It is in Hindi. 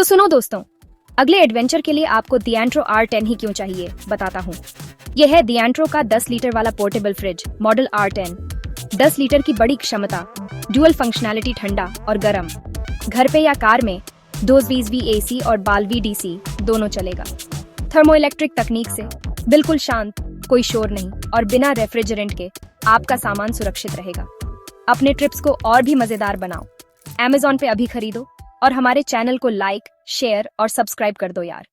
तो सुनो दोस्तों, अगले एडवेंचर के लिए आपको दियांट्रो R10 ही क्यों चाहिए बताता हूँ। यह है दियांट्रो का 10 लीटर वाला portable fridge model R10। 10 litre की बड़ी क्षमता, ड्यूअल फंक्शनैलिटी, ठंडा और गर्म। घर पे या कार में 220V AC और 12V DC दोनों चलेगा। थर्मो इलेक्ट्रिक तकनीक से बिल्कुल शांत, कोई शोर नहीं और बिना रेफ्रिजरेंट के आपका सामान सुरक्षित रहेगा। अपने ट्रिप्स को और भी मजेदार बनाओ। Amazon पे अभी खरीदो और हमारे चैनल को लाइक, शेयर और सब्सक्राइब कर दो यार।